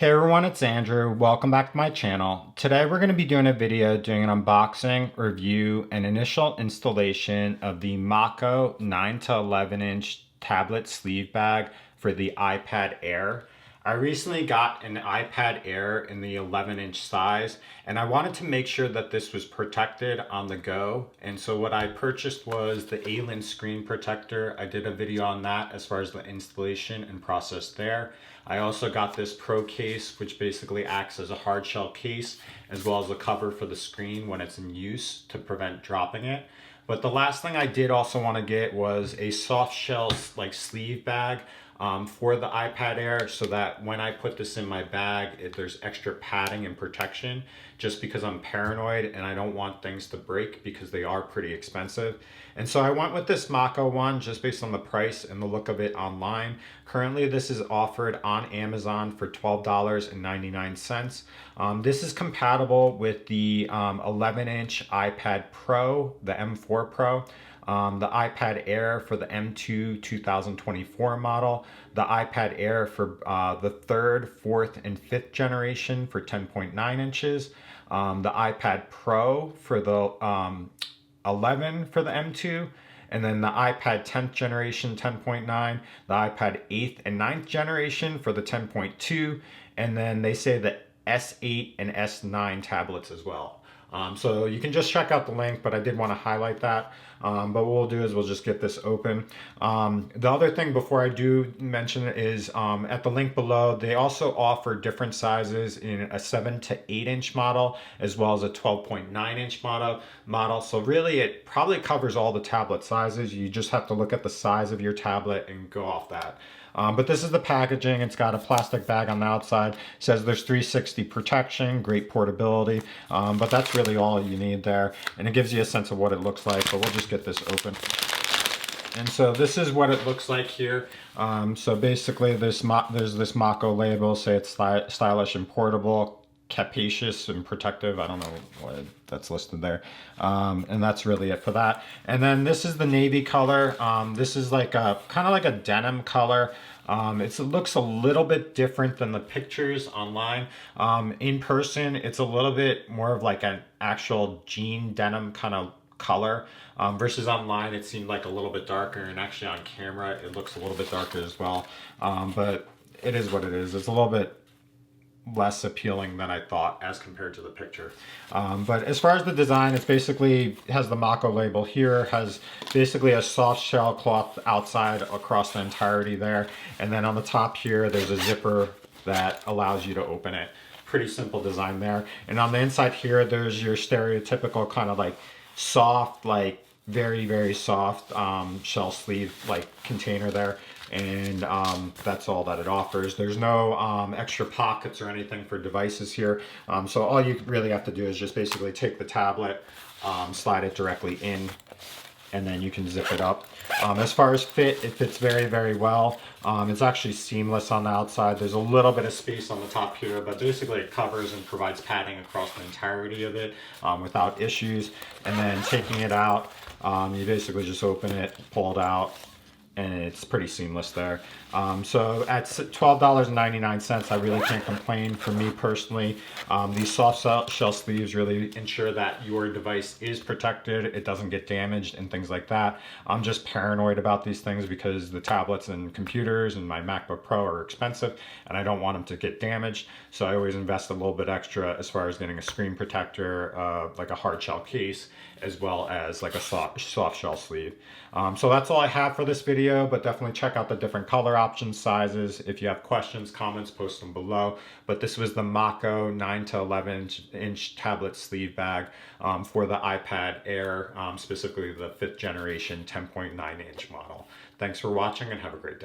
Hey everyone, it's Andrew. Welcome back to my channel. Today we're going to be doing a video doing an unboxing, review, and initial installation of the Moko 9 to 11 inch tablet sleeve bag for the iPad Air. I recently got an iPad Air in the 11-inch size, and I wanted to make sure that this was protected on the go. And so what I purchased was the A-Lin screen protector. I did a video on that as far as the installation and process there. I also got this Pro case, which basically acts as a hard shell case, as well as a cover for the screen when it's in use to prevent dropping it. But the last thing I did also want to get was a soft shell like sleeve bag for the iPad Air, so that when I put this in my bag, there's extra padding and protection, just because I'm paranoid and I don't want things to break because they are pretty expensive. And so I went with this Moko one just based on the price and the look of it online. Currently this is offered on Amazon for $12.99. This is compatible with the 11-inch iPad Pro, the M4 Pro, the iPad Air for the M2 2024 model, the iPad Air for the 3rd, 4th, and 5th generation for 10.9 inches, the iPad Pro for the 11 for the M2, and then the iPad 10th generation 10.9, the iPad 8th and 9th generation for the 10.2, and then they say the S8 and S9 tablets as well. So you can just check out the link, but I did want to highlight that. But what we'll do is we'll just get this open. The other thing before I do mention it is at the link below, they also offer different sizes in a 7 to 8 inch model, as well as a 12.9 inch model. So really it probably covers all the tablet sizes. You just have to look at the size of your tablet and go off that. But this is the packaging. It's got a plastic bag on the outside. It says there's 360 protection, great portability, but that's really all you need there. And it gives you a sense of what it looks like, but we'll just get this open. And so this is what it looks like here. So basically there's this Moko label, say it's stylish and portable, capacious and protective. I don't know what that's listed there. And that's really it for that. And then this is the navy color. This is like a kind of like a denim color. It looks a little bit different than the pictures online. In person, it's a little bit more of like an actual jean denim kind of color, versus online it seemed like a little bit darker, and actually on camera it looks a little bit darker as well. But it is what it is. It's a little bit less appealing than I thought as compared to the picture. But as far as the design, it's basically has the Moko label here, has basically a soft shell cloth outside across the entirety there, and then on the top here there's a zipper that allows you to open it. Pretty simple design there. And on the inside here there's your stereotypical kind of like soft, like very soft shell sleeve like container there. And that's all that it offers. There's no extra pockets or anything for devices here. So all you really have to do is just basically take the tablet, slide it directly in, and then you can zip it up. As far as fit, it fits very well. It's actually seamless on the outside. There's a little bit of space on the top here, but basically it covers and provides padding across the entirety of it without issues. And then taking it out, you basically just open it, pull it out, and it's pretty seamless there. So at $12.99, I really can't complain. For me personally, these soft shell sleeves really ensure that your device is protected, it doesn't get damaged and things like that. I'm just paranoid about these things because the tablets and computers and my MacBook Pro are expensive and I don't want them to get damaged. So I always invest a little bit extra as far as getting a screen protector, like a hard shell case, as well as like a soft shell sleeve. So that's all I have for this video, but definitely check out the different color options, sizes. If you have questions, comments, post them below. But this was the Moko 9 to 11 inch tablet sleeve bag for the iPad Air, specifically the 5th generation 10.9 inch model. Thanks for watching and have a great day.